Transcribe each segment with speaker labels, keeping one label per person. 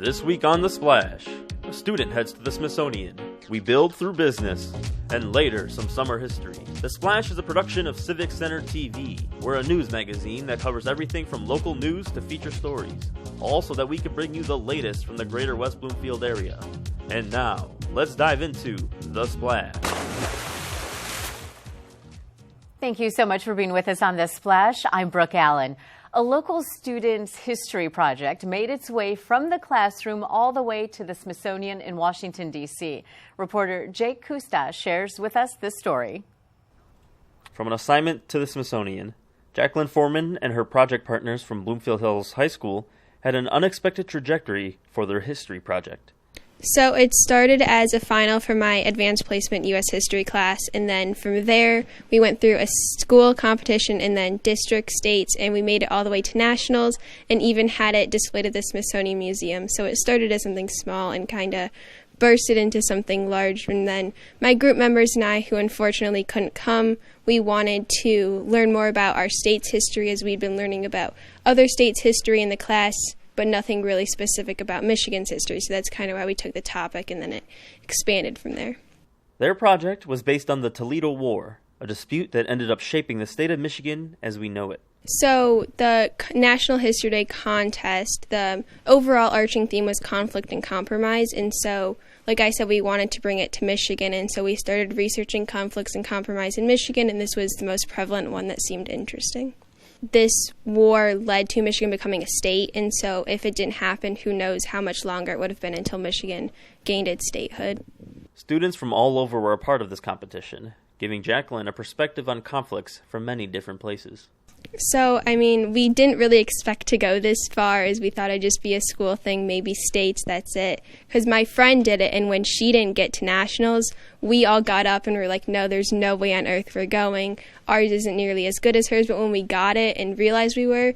Speaker 1: This week on The Splash, a student heads to the Smithsonian. We build through business, and later some summer history. The Splash is a production of Civic Center TV. We're a news magazine that covers everything from local news to feature stories, all so that we can bring you the latest from the greater West Bloomfield area. And now, let's dive into The Splash.
Speaker 2: Thank you so much for being with us on The Splash. I'm Brooke Allen. A local student's history project made its way from the classroom all the way to the Smithsonian in Washington, D.C. Reporter Jake Kustas shares with us this story.
Speaker 1: From an assignment to the Smithsonian, Jacqueline Foreman and her project partners from Bloomfield Hills High School had an unexpected trajectory for their history project.
Speaker 3: So it started as a final for my advanced placement U.S. history class, and then from there we went through a school competition and then district, states, and we made it all the way to nationals and even had it displayed at the Smithsonian Museum. So it started as something small and kind of bursted into something large. And then my group members and I, who unfortunately couldn't come, we wanted to learn more about our state's history as we'd been learning about other states' history in the class, but nothing really specific about Michigan's history. So that's kind of why we took the topic, and then it expanded from there.
Speaker 1: Their project was based on the Toledo War, a dispute that ended up shaping the state of Michigan as we know it.
Speaker 3: So the National History Day contest, the overall arching theme was conflict and compromise. And so, like I said, we wanted to bring it to Michigan. And so we started researching conflicts and compromise in Michigan, and this was the most prevalent one that seemed interesting. This war led to Michigan becoming a state, and so if it didn't happen, who knows how much longer it would have been until Michigan gained its statehood.
Speaker 1: Students from all over were a part of this competition, giving Jacqueline a perspective on conflicts from many different places.
Speaker 3: So, we didn't really expect to go this far, as we thought it'd just be a school thing, maybe states, that's it. Because my friend did it, and when she didn't get to nationals, we all got up and were like, no, there's no way on earth we're going. Ours isn't nearly as good as hers, but when we got it and realized we were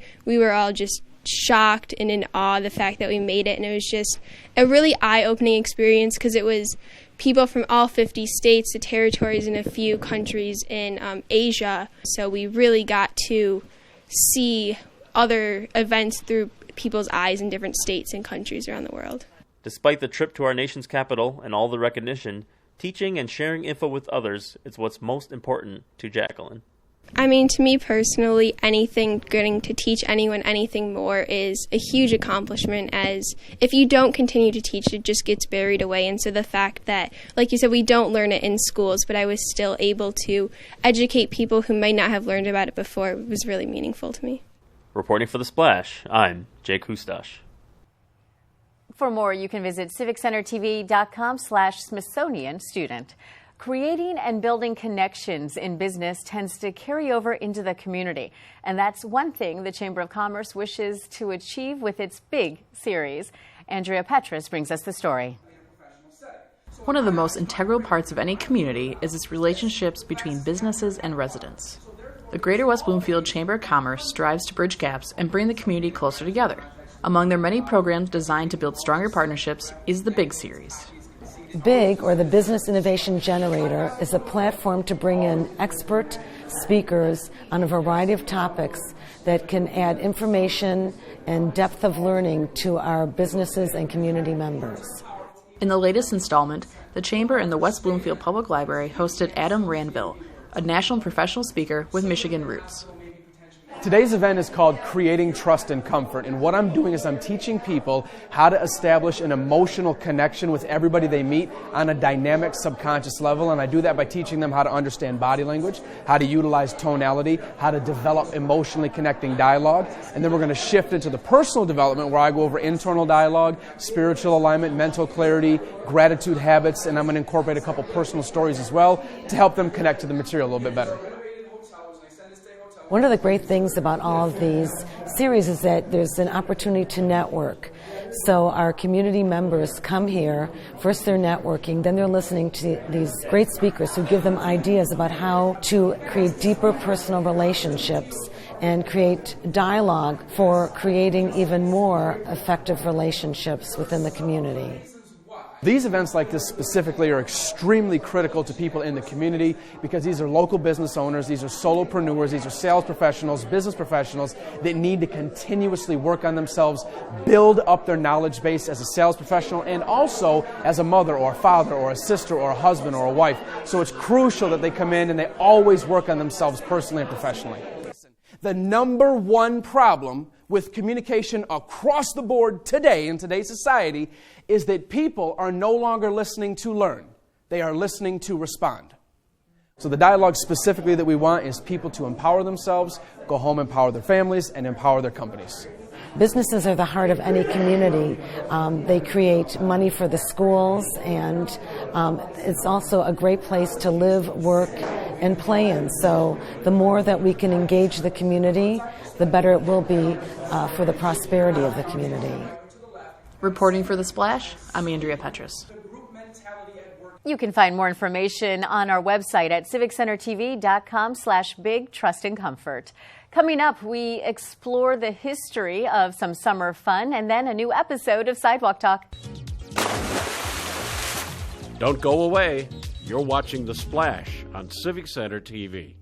Speaker 3: all just shocked and in awe of the fact that we made it. And it was just a really eye-opening experience, because it was people from all 50 states, the territories, and a few countries in Asia. So we really got to see other events through people's eyes in different states and countries around the world.
Speaker 1: Despite the trip to our nation's capital and all the recognition, teaching and sharing info with others is what's most important to Jacqueline.
Speaker 3: To me personally, getting to teach anyone anything more is a huge accomplishment, as if you don't continue to teach, it just gets buried away. And so the fact that, like you said, we don't learn it in schools, but I was still able to educate people who might not have learned about it before, was really meaningful to me.
Speaker 1: Reporting for The Splash, I'm Jake Kustas.
Speaker 2: For more, you can visit civiccentertv.com/Smithsonian student. Creating and building connections in business tends to carry over into the community, and that's one thing the Chamber of Commerce wishes to achieve with its big series. Andrea Petrus brings us the story.
Speaker 4: One of the most integral parts of any community is its relationships between businesses and residents. The Greater West Bloomfield Chamber of Commerce strives to bridge gaps and bring the community closer together. Among their many programs designed to build stronger partnerships is the BIG series.
Speaker 5: BIG, or the Business Innovation Generator, is a platform to bring in expert speakers on a variety of topics that can add information and depth of learning to our businesses and community members.
Speaker 4: In the latest installment, the Chamber and the West Bloomfield Public Library hosted Adam Randville, a national professional speaker with Michigan roots.
Speaker 6: Today's event is called Creating Trust and Comfort, and what I'm doing is I'm teaching people how to establish an emotional connection with everybody they meet on a dynamic subconscious level, and I do that by teaching them how to understand body language, how to utilize tonality, how to develop emotionally connecting dialogue, and then we're going to shift into the personal development where I go over internal dialogue, spiritual alignment, mental clarity, gratitude habits, and I'm going to incorporate a couple personal stories as well to help them connect to the material a little bit better.
Speaker 5: One of the great things about all of these series is that there's an opportunity to network. So our community members come here, first they're networking, then they're listening to these great speakers who give them ideas about how to create deeper personal relationships and create dialogue for creating even more effective relationships within the community.
Speaker 6: These events like this specifically are extremely critical to people in the community because these are local business owners, these are solopreneurs, these are sales professionals, business professionals that need to continuously work on themselves, build up their knowledge base as a sales professional and also as a mother or a father or a sister or a husband or a wife. So it's crucial that they come in and they always work on themselves personally and professionally. The number one problem with communication across the board today in today's society is that people are no longer listening to learn. They are listening to respond. So the dialogue specifically that we want is people to empower themselves, go home, empower their families, and empower their companies.
Speaker 5: Businesses are the heart of any community. They create money for the schools, and it's also a great place to live, work, and play in. So the more that we can engage the community, the better it will be for the prosperity of the community.
Speaker 4: Reporting for The Splash, I'm Andrea Petrus.
Speaker 2: You can find more information on our website at civiccentertv.com/big trust and comfort. Coming up, we explore the history of some summer fun and then a new episode of Sidewalk Talk.
Speaker 7: Don't go away. You're watching The Splash on Civic Center TV.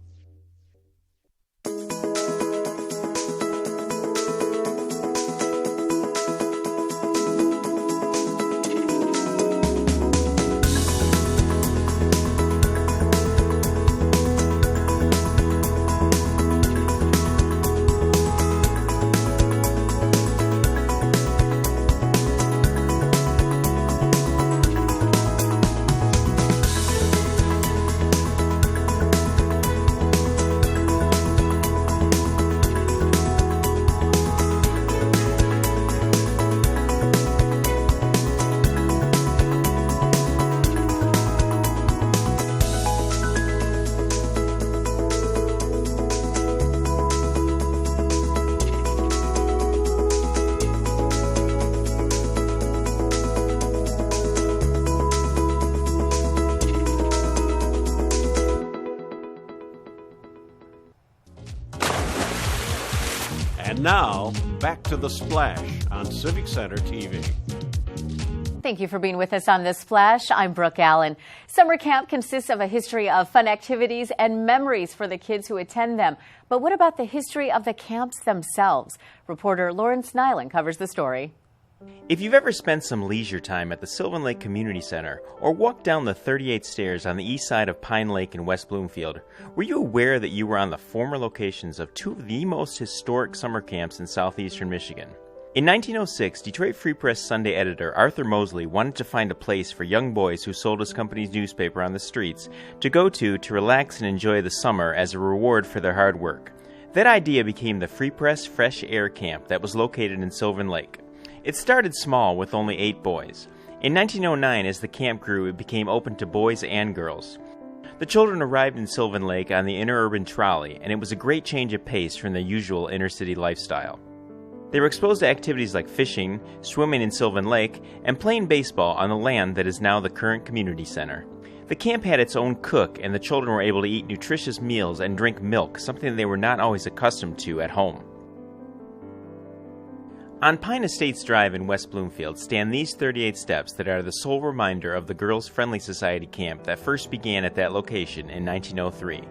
Speaker 7: And now, back to The Splash on Civic Center TV.
Speaker 2: Thank you for being with us on The Splash. I'm Brooke Allen. Summer camp consists of a history of fun activities and memories for the kids who attend them. But what about the history of the camps themselves? Reporter Lawrence Nyland covers the story.
Speaker 8: If you've ever spent some leisure time at the Sylvan Lake Community Center or walked down the 38 stairs on the east side of Pine Lake in West Bloomfield, were you aware that you were on the former locations of two of the most historic summer camps in southeastern Michigan? In 1906, Detroit Free Press Sunday editor Arthur Mosley wanted to find a place for young boys who sold his company's newspaper on the streets to go to relax and enjoy the summer as a reward for their hard work. That idea became the Free Press Fresh Air Camp that was located in Sylvan Lake. It started small with only 8 boys. In 1909, as the camp grew, it became open to boys and girls. The children arrived in Sylvan Lake on the interurban trolley, and it was a great change of pace from their usual inner-city lifestyle. They were exposed to activities like fishing, swimming in Sylvan Lake, and playing baseball on the land that is now the current community center. The camp had its own cook, and the children were able to eat nutritious meals and drink milk, something they were not always accustomed to at home. On Pine Estates Drive in West Bloomfield stand these 38 steps that are the sole reminder of the Girls Friendly Society camp that first began at that location in 1903.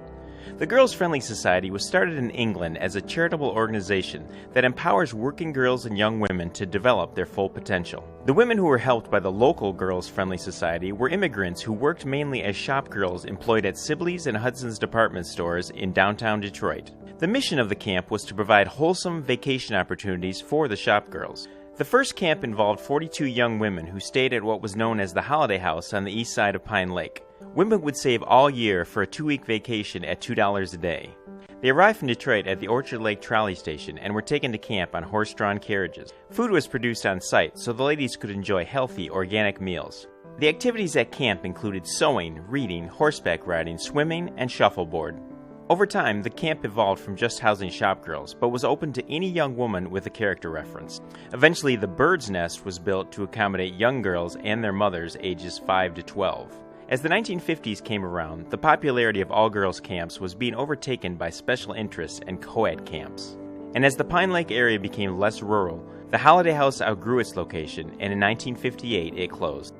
Speaker 8: The Girls Friendly Society was started in England as a charitable organization that empowers working girls and young women to develop their full potential. The women who were helped by the local Girls Friendly Society were immigrants who worked mainly as shop girls employed at Sibley's and Hudson's department stores in downtown Detroit. The mission of the camp was to provide wholesome vacation opportunities for the shop girls. The first camp involved 42 young women who stayed at what was known as the Holiday House on the east side of Pine Lake. Women would save all year for a 2-week vacation at $2 a day. They arrived from Detroit at the Orchard Lake Trolley Station and were taken to camp on horse-drawn carriages. Food was produced on site so the ladies could enjoy healthy, organic meals. The activities at camp included sewing, reading, horseback riding, swimming, and shuffleboard. Over time, the camp evolved from just housing shop girls, but was open to any young woman with a character reference. Eventually, the Bird's Nest was built to accommodate young girls and their mothers ages 5 to 12. As the 1950s came around, the popularity of all-girls camps was being overtaken by special interests and co-ed camps. And as the Pine Lake area became less rural, the Holiday House outgrew its location, and in 1958 it closed.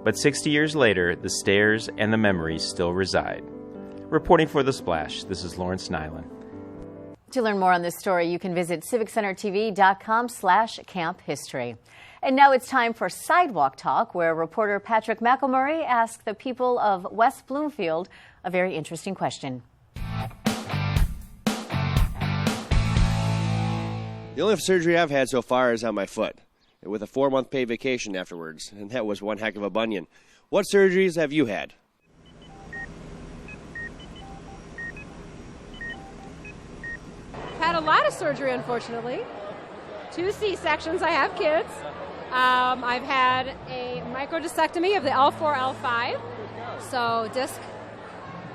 Speaker 8: But 60 years later, the stairs and the memories still reside. Reporting for The Splash, this is Lawrence Nyland.
Speaker 2: To learn more on this story, you can visit civiccentertv.com/camp history. And now it's time for Sidewalk Talk, where reporter Patrick McElmurray asks the people of West Bloomfield a very interesting question.
Speaker 9: The only surgery I've had so far is on my foot, with a 4-month paid vacation afterwards, and that was one heck of a bunion. What surgeries have you had?
Speaker 10: Had a lot of surgery, unfortunately. 2 C-sections. I have kids. I've had a microdiscectomy of the L4, L5, so disc.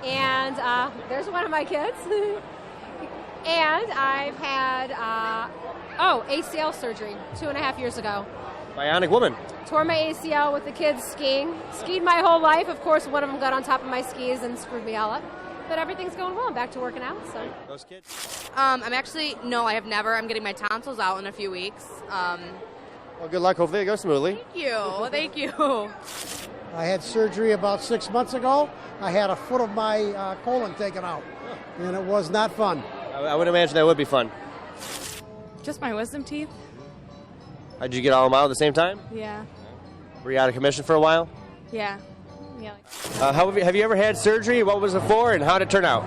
Speaker 10: And there's one of my kids. And I've had, ACL surgery 2.5 years ago.
Speaker 9: Bionic woman.
Speaker 10: Tore my ACL with the kids skiing. Skied my whole life. Of course, one of them got on top of my skis and screwed me all up. But everything's going well. I'm back to working out. So.
Speaker 9: Those kids?
Speaker 11: I have never. I'm getting my tonsils out in a few weeks.
Speaker 9: Well, good luck. Hopefully it goes smoothly.
Speaker 11: Thank you.
Speaker 12: I had surgery about 6 months ago. I had a foot of my colon taken out, and it was not fun.
Speaker 9: I would imagine that would be fun.
Speaker 11: Just my wisdom teeth.
Speaker 9: Did you get all of them out at the same time?
Speaker 11: Yeah.
Speaker 9: Were you out of commission for a while?
Speaker 11: Yeah.
Speaker 9: Have you ever had surgery? What was it for, and how did it turn out?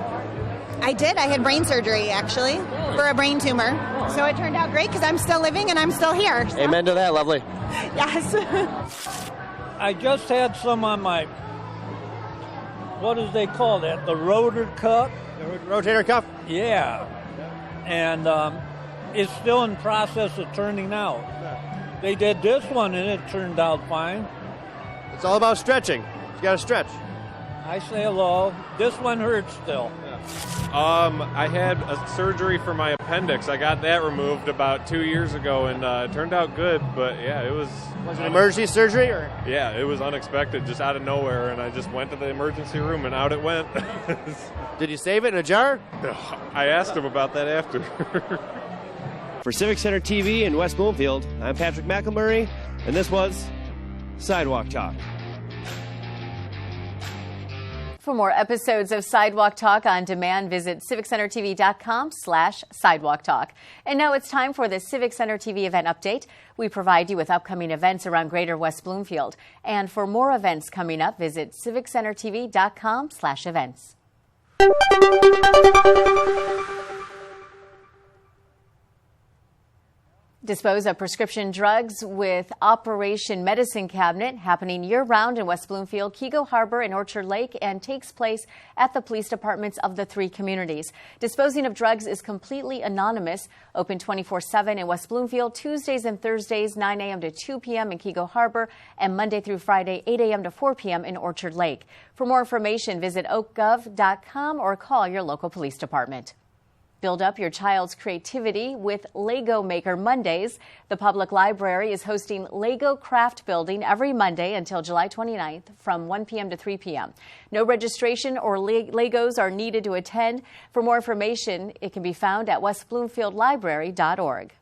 Speaker 13: I did. I had brain surgery, actually, for a brain tumor. So it turned out great because I'm still living and I'm still here. So.
Speaker 9: Amen to that. Lovely.
Speaker 13: Yes.
Speaker 14: I just had some on my, what do they call that? The rotor cuff?
Speaker 9: The rotator cuff?
Speaker 14: Yeah. And it's still in process of turning out. They did this one and it turned out fine.
Speaker 9: It's all about stretching. You got to stretch.
Speaker 14: I say hello. This one hurts still.
Speaker 15: I had a surgery for my appendix. I got that removed about 2 years ago, and it turned out good. But yeah, it was.
Speaker 9: Was it emergency surgery or?
Speaker 15: Yeah, it was unexpected, just out of nowhere, and I just went to the emergency room, and out it went.
Speaker 9: Did you save it in a jar?
Speaker 15: I asked him about that after.
Speaker 9: For Civic Center TV in West Bloomfield, I'm Patrick McElmurray, and this was Sidewalk Talk.
Speaker 2: For more episodes of Sidewalk Talk on demand, visit civiccentertv.com/Sidewalk Talk. And now it's time for the Civic Center TV event update. We provide you with upcoming events around Greater West Bloomfield. And for more events coming up, visit civiccentertv.com/events. Dispose of prescription drugs with Operation Medicine Cabinet, happening year-round in West Bloomfield, Keego Harbor, and Orchard Lake, and takes place at the police departments of the 3 communities. Disposing of drugs is completely anonymous, open 24/7 in West Bloomfield, Tuesdays and Thursdays, 9 a.m. to 2 p.m. in Keego Harbor, and Monday through Friday, 8 a.m. to 4 p.m. in Orchard Lake. For more information, visit oakgov.com or call your local police department. Build up your child's creativity with Lego Maker Mondays. The public library is hosting Lego craft building every Monday until July 29th from 1 p.m. to 3 p.m. No registration or Legos are needed to attend. For more information, it can be found at westbloomfieldlibrary.org.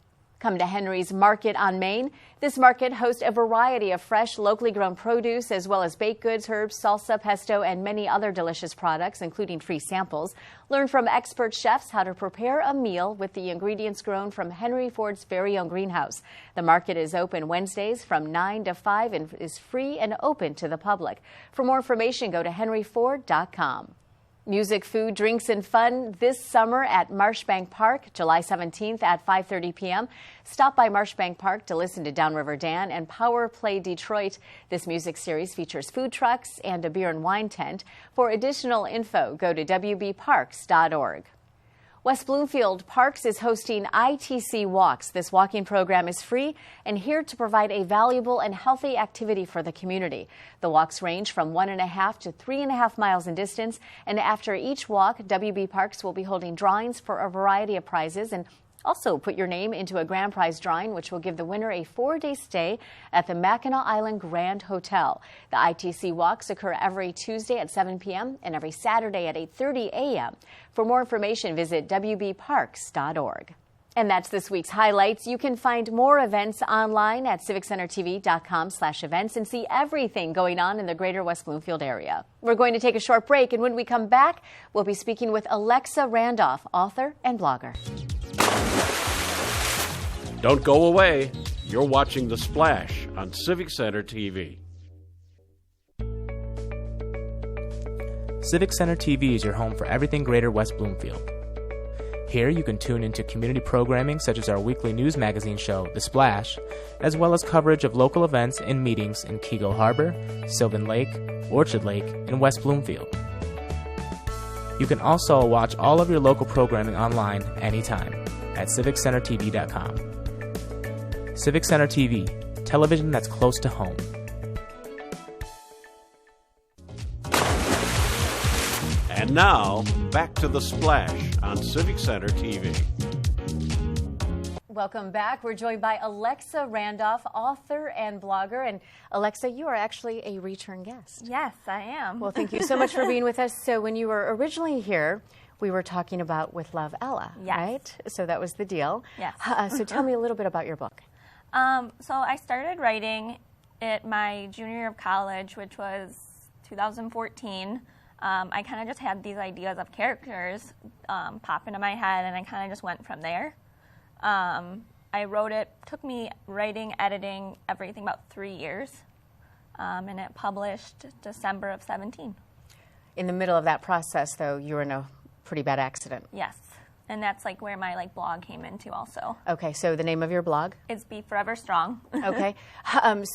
Speaker 2: Come to Henry's Market on Main. This market hosts a variety of fresh, locally grown produce, as well as baked goods, herbs, salsa, pesto, and many other delicious products, including free samples. Learn from expert chefs how to prepare a meal with the ingredients grown from Henry Ford's very own greenhouse. The market is open Wednesdays from 9 to 5 and is free and open to the public. For more information, go to henryford.com. Music, food, drinks, and fun this summer at Marshbank Park, July 17th at 5:30 p.m. Stop by Marshbank Park to listen to Downriver Dan and Power Play Detroit. This music series features food trucks and a beer and wine tent. For additional info, go to wbparks.org. West Bloomfield Parks is hosting Itc Walks. This walking program is free and here to provide a valuable and healthy activity for the community. The walks range from 1.5 to 3.5 miles in distance, and after each walk, WB Parks will be holding drawings for a variety of prizes, and also put your name into a grand prize drawing, which will give the winner a 4-day stay at the Mackinac Island Grand Hotel. The Itc Walks occur every Tuesday at 7 p.m. and every Saturday at 8:30 a.m. For more information, visit wbparks.org. And that's this week's highlights. You can find more events online at civiccentertv.com/events and see everything going on in the greater West Bloomfield area. We're going to take a short break, and when we come back, we'll be speaking with Alexa Randolph, author and blogger.
Speaker 7: Don't go away. You're watching The Splash on Civic Center TV.
Speaker 16: Civic Center TV is your home for everything greater West Bloomfield. Here you can tune into community programming such as our weekly news magazine show, The Splash, as well as coverage of local events and meetings in Keego Harbor, Sylvan Lake, Orchard Lake, and West Bloomfield. You can also watch all of your local programming online anytime at civiccentertv.com. Civic Center TV, television that's close to home.
Speaker 7: And now, back to The Splash on Civic Center TV.
Speaker 2: Welcome back. We're joined by Alexa Randolph, author and blogger. And Alexa, you are actually a return guest.
Speaker 17: Yes, I am.
Speaker 2: Well, thank you so much for being with us. So when you were originally here, we were talking about With Love, Ella, right? So that was the deal.
Speaker 17: Yes.
Speaker 2: So tell me a little bit about your book.
Speaker 17: So I started writing at my junior year of college, which was 2014. I kind of just had these ideas of characters pop into my head, and I kind of just went from there. I wrote it, took me writing, editing, everything about 3 years, and it published December of 17.
Speaker 2: In the middle of that process, though, you were in a pretty bad accident.
Speaker 17: Yes, and that's like where my blog came into also.
Speaker 2: Okay, so the name of your blog?
Speaker 17: It's Be Forever Strong.
Speaker 2: Okay,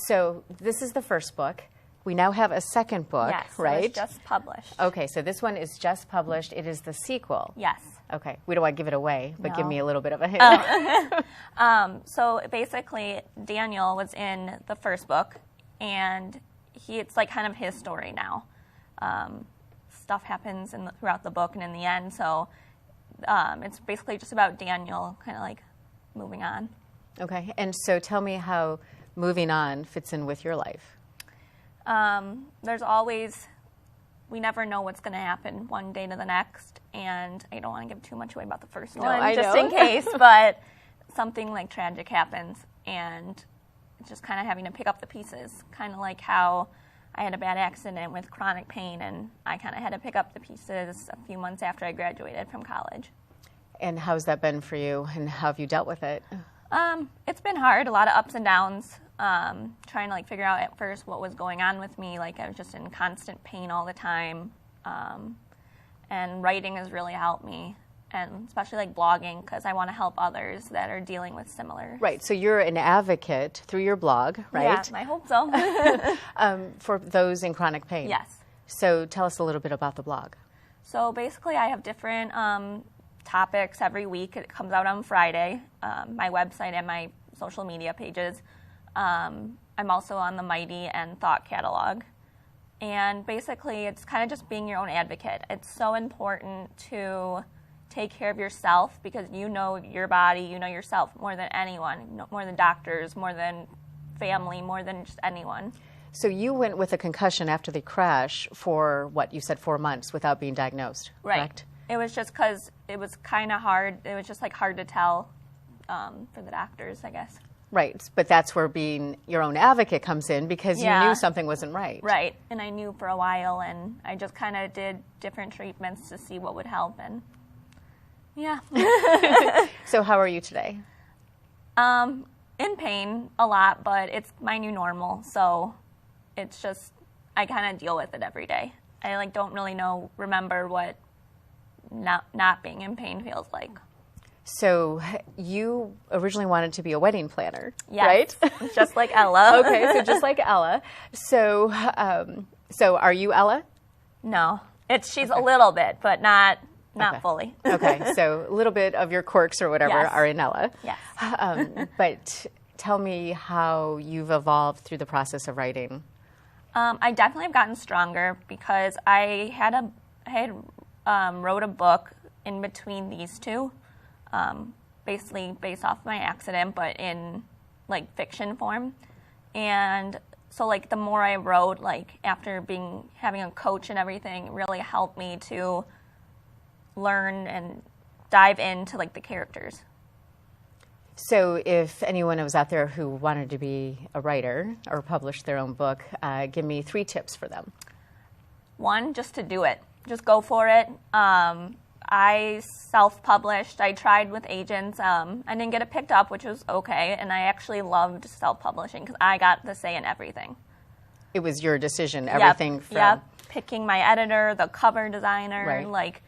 Speaker 2: so this is the first book. We now have a second book,
Speaker 17: yes,
Speaker 2: right?
Speaker 17: It's just published.
Speaker 2: Okay, so this one is just published. It is the sequel.
Speaker 17: Yes.
Speaker 2: Okay, we don't want to give it away, but give me a little bit of a hint.
Speaker 17: So basically, Daniel was in the first book, and it's like kind of his story now. Stuff happens throughout the book and in the end, so it's basically just about Daniel kind of like moving on.
Speaker 2: Okay, and so tell me how moving on fits in with your life.
Speaker 17: There's always, we never know what's going to happen one day to the next, and I don't want to give too much away about the first one, just in case, but something like tragic happens, and just kind of having to pick up the pieces, kind of like how I had a bad accident with chronic pain, and I kind of had to pick up the pieces a few months after I graduated from college.
Speaker 2: And how's that been for you, and how have you dealt with it?
Speaker 17: It's been hard, a lot of ups and downs. Trying to figure out at first what was going on with me. I was just in constant pain all the time. And writing has really helped me, and especially blogging, because I want to help others that are dealing with similar.
Speaker 2: Right, so you're an advocate through your blog, right?
Speaker 17: Yeah, I hope so.
Speaker 2: For those in chronic pain.
Speaker 17: Yes.
Speaker 2: So tell us a little bit about the blog.
Speaker 17: So basically I have different topics every week. It comes out on Friday, my website and my social media pages. I'm also on the Mighty and Thought catalog. And basically, it's kind of just being your own advocate. It's so important to take care of yourself because you know your body, you know yourself more than anyone, more than doctors, more than family, more than just anyone.
Speaker 2: So you went with a concussion after the crash for, what, you said 4 months without being diagnosed, correct?
Speaker 17: It was just because it was kind of hard. It was just hard to tell for the doctors, I guess.
Speaker 2: Right, but that's where being your own advocate comes in because you knew something wasn't right.
Speaker 17: Right, and I knew for a while, and I just kind of did different treatments to see what would help, and yeah.
Speaker 2: So how are you today?
Speaker 17: In pain a lot, but it's my new normal, so it's just, I kind of deal with it every day. I don't really remember what not being in pain feels like.
Speaker 2: So you originally wanted to be a wedding planner, right?
Speaker 17: Just like Ella.
Speaker 2: Okay, so just like Ella. So, so are you Ella?
Speaker 17: No, she's a little bit, but not fully.
Speaker 2: Okay, so a little bit of your quirks or whatever are in Ella.
Speaker 17: Yes.
Speaker 2: But tell me how you've evolved through the process of writing.
Speaker 17: I definitely have gotten stronger because I had wrote a book in between these two. Basically based off my accident, but in fiction form. And so the more I wrote, after having a coach and everything, it really helped me to learn and dive into the characters.
Speaker 2: So if anyone was out there who wanted to be a writer or publish their own book, give me 3 tips for them.
Speaker 17: 1, just to do it. Just go for it. I self-published. I tried with agents. I didn't get it picked up, which was okay, and I actually loved self-publishing because I got the say in everything.
Speaker 2: It was your decision, everything from...
Speaker 17: Yep, picking my editor, the cover designer,
Speaker 2: Right.
Speaker 17: like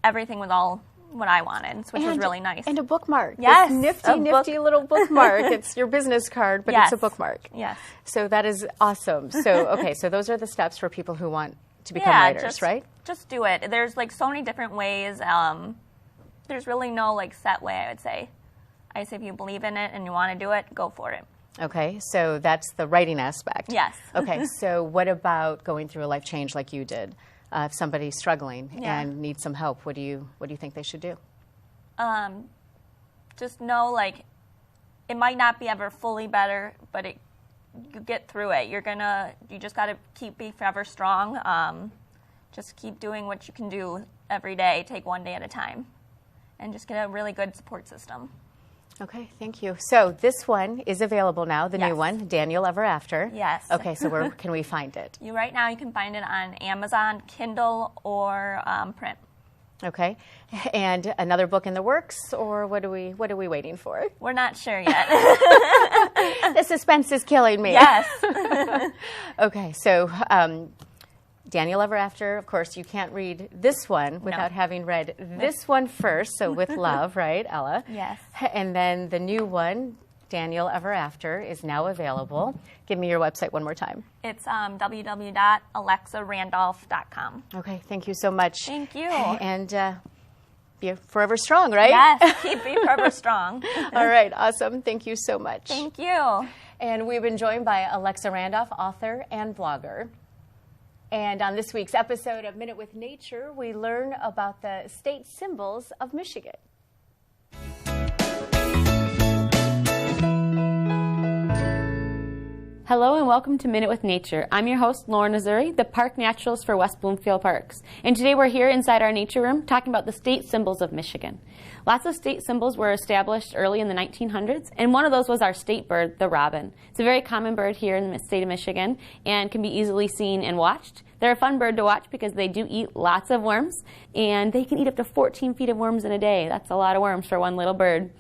Speaker 17: everything was all what I wanted, which was really nice.
Speaker 2: And a bookmark.
Speaker 17: Yes.
Speaker 2: This
Speaker 17: a
Speaker 2: nifty little bookmark. It's your business card, but
Speaker 17: Yes.
Speaker 2: it's a bookmark.
Speaker 17: Yes.
Speaker 2: So that is awesome. So, okay, so those are the steps for people who want to become writers, right?
Speaker 17: Just do it. There's like so many different ways. There's really no like set way, I would say. I say if you believe in it and you want to do it, go for it.
Speaker 2: Okay, so that's the writing aspect.
Speaker 17: Yes.
Speaker 2: Okay, so what about going through a life change like you did? If somebody's struggling
Speaker 17: Yeah.
Speaker 2: and needs some help, what do you think they should do?
Speaker 17: Just know like it might not be ever fully better, but you get through it. You just got to be forever strong. Just keep doing what you can do every day. Take one day at a time, and just get a really good support system.
Speaker 2: Okay, thank you. So this one is available now, the new
Speaker 17: Yes.
Speaker 2: one, Daniel Ever After.
Speaker 17: Yes.
Speaker 2: Okay, so where can we find it?
Speaker 17: Right now you can find it on Amazon, Kindle, or print.
Speaker 2: Okay, and another book in the works, or what are we waiting for?
Speaker 17: We're not sure yet.
Speaker 2: The suspense is killing me.
Speaker 17: Yes.
Speaker 2: Okay, so Daniel Ever After, of course, you can't read this one without having read this one first, so With Love, right, Ella?
Speaker 17: Yes.
Speaker 2: And then the new one, Daniel Ever After, is now available. Give me your website one more time.
Speaker 17: It's www.alexarandolph.com.
Speaker 2: Okay, thank you so much.
Speaker 17: Thank you.
Speaker 2: And be forever strong, right?
Speaker 17: Yes, keep being forever strong.
Speaker 2: All right, awesome. Thank you so much.
Speaker 17: Thank you.
Speaker 2: And we've been joined by Alexa Randolph, author and blogger. And on this week's episode of Minute with Nature, we learn about the state symbols of Michigan.
Speaker 18: Hello and welcome to Minute with Nature. I'm your host, Lauren Azuri, the Park Naturalist for West Bloomfield Parks. And today we're here inside our nature room talking about the state symbols of Michigan. Lots of state symbols were established early in the 1900s, and one of those was our state bird, the robin. It's a very common bird here in the state of Michigan and can be easily seen and watched. They're a fun bird to watch because they do eat lots of worms, and they can eat up to 14 feet of worms in a day. That's a lot of worms for one little bird.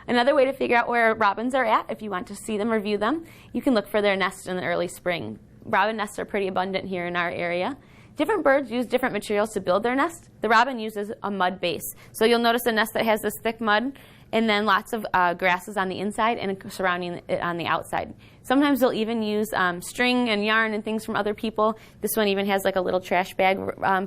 Speaker 18: Another way to figure out where robins are at, if you want to see them or view them, you can look for their nests in the early spring. Robin nests are pretty abundant here in our area. Different birds use different materials to build their nest. The robin uses a mud base. So you'll notice a nest that has this thick mud and then lots of grasses on the inside and surrounding it on the outside. Sometimes they'll even use string and yarn and things from other people. This one even has like a little trash bag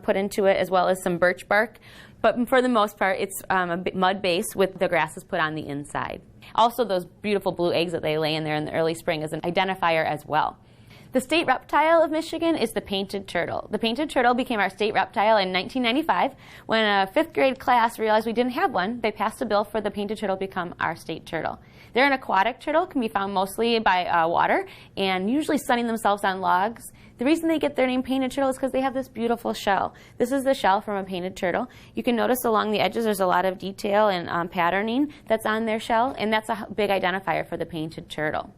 Speaker 18: put into it, as well as some birch bark. But for the most part, it's a mud base with the grasses put on the inside. Also, those beautiful blue eggs that they lay in there in the early spring is an identifier as well. The state reptile of Michigan is the painted turtle. The painted turtle became our state reptile in 1995. When a 5th grade class realized we didn't have one, they passed a bill for the painted turtle to become our state turtle. They're an aquatic turtle, can be found mostly by water and usually sunning themselves on logs. The reason they get their name painted turtle is because they have this beautiful shell. This is the shell from a painted turtle. You can notice along the edges there's a lot of detail and patterning that's on their shell, and that's a big identifier for the painted turtle.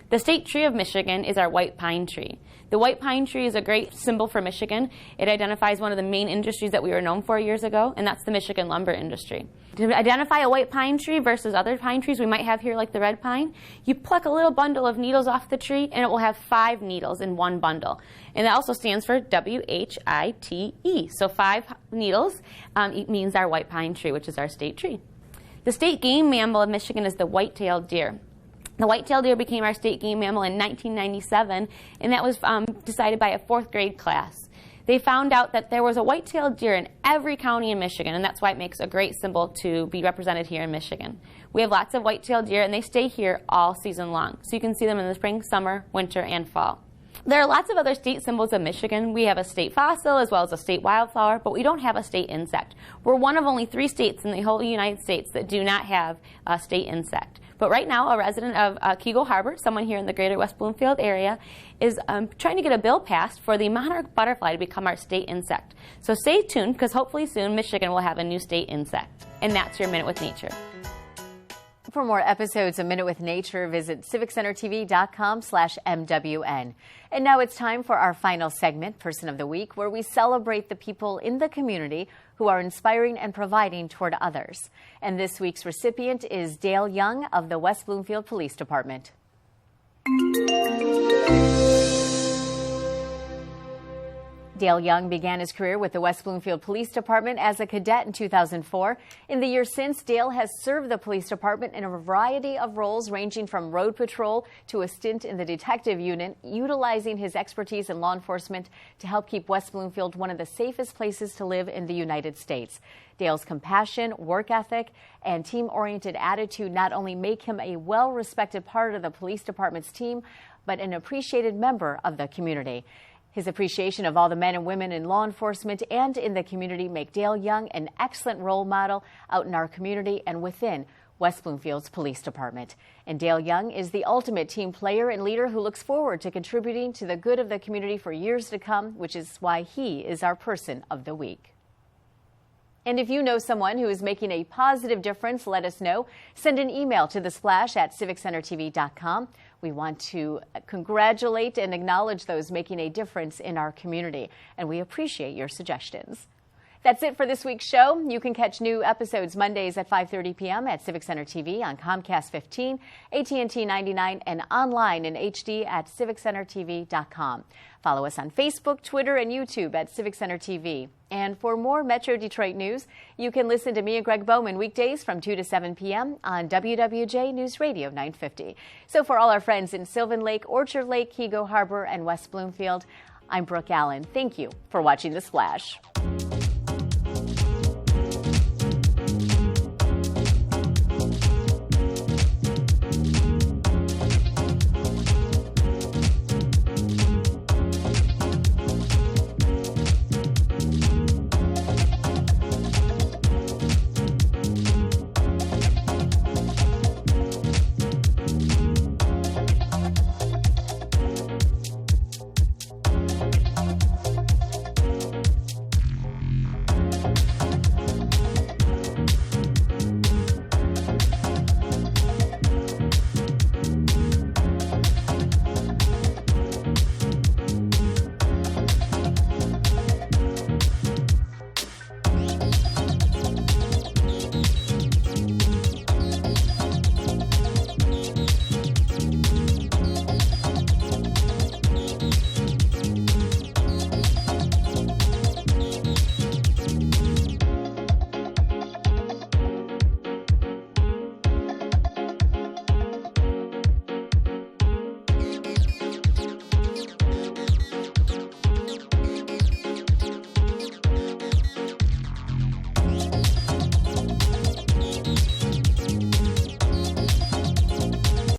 Speaker 18: The state tree of Michigan is our white pine tree. The white pine tree is a great symbol for Michigan. It identifies one of the main industries that we were known for years ago, and that's the Michigan lumber industry. To identify a white pine tree versus other pine trees we might have here, like the red pine, you pluck a little bundle of needles off the tree, and it will have 5 needles in one bundle. And that also stands for WHITE. So 5 needles means our white pine tree, which is our state tree. The state game mammal of Michigan is the white-tailed deer. The white-tailed deer became our state game mammal in 1997, and that was decided by a 4th grade class. They found out that there was a white-tailed deer in every county in Michigan, and that's why it makes a great symbol to be represented here in Michigan. We have lots of white-tailed deer, and they stay here all season long. So you can see them in the spring, summer, winter, and fall. There are lots of other state symbols of Michigan. We have a state fossil as well as a state wildflower, but we don't have a state insect. We're one of only 3 states in the whole United States that do not have a state insect. But right now, a resident of Kegel Harbor, someone here in the greater West Bloomfield area, is trying to get a bill passed for the monarch butterfly to become our state insect. So stay tuned, because hopefully soon Michigan will have a new state insect. And that's your Minute with Nature.
Speaker 2: For more episodes of Minute with Nature, visit civiccentertv.com/MWN. And now it's time for our final segment, Person of the Week, where we celebrate the people in the community who are inspiring and providing toward others. And this week's recipient is Dale Young of the West Bloomfield Police Department. Dale Young began his career with the West Bloomfield Police Department as a cadet in 2004. In the years since, Dale has served the police department in a variety of roles ranging from road patrol to a stint in the detective unit, utilizing his expertise in law enforcement to help keep West Bloomfield one of the safest places to live in the United States. Dale's compassion, work ethic, and team-oriented attitude not only make him a well-respected part of the police department's team, but an appreciated member of the community. His appreciation of all the men and women in law enforcement and in the community make Dale Young an excellent role model out in our community and within West Bloomfield's police department. And Dale Young is the ultimate team player and leader who looks forward to contributing to the good of the community for years to come, which is why he is our Person of the Week. And if you know someone who is making a positive difference, let us know. Send an email to thesplash@civiccentertv.com. We want to congratulate and acknowledge those making a difference in our community, and we appreciate your suggestions. That's it for this week's show. You can catch new episodes Mondays at 5:30 p.m. at Civic Center TV on Comcast 15, AT&T 99, and online in HD at civiccentertv.com. Follow us on Facebook, Twitter, and YouTube at Civic Center TV. And for more Metro Detroit news, you can listen to me and Greg Bowman weekdays from 2 to 7 p.m. on WWJ Newsradio 950. So for all our friends in Sylvan Lake, Orchard Lake, Keego Harbor, and West Bloomfield, I'm Brooke Allen. Thank you for watching The Splash.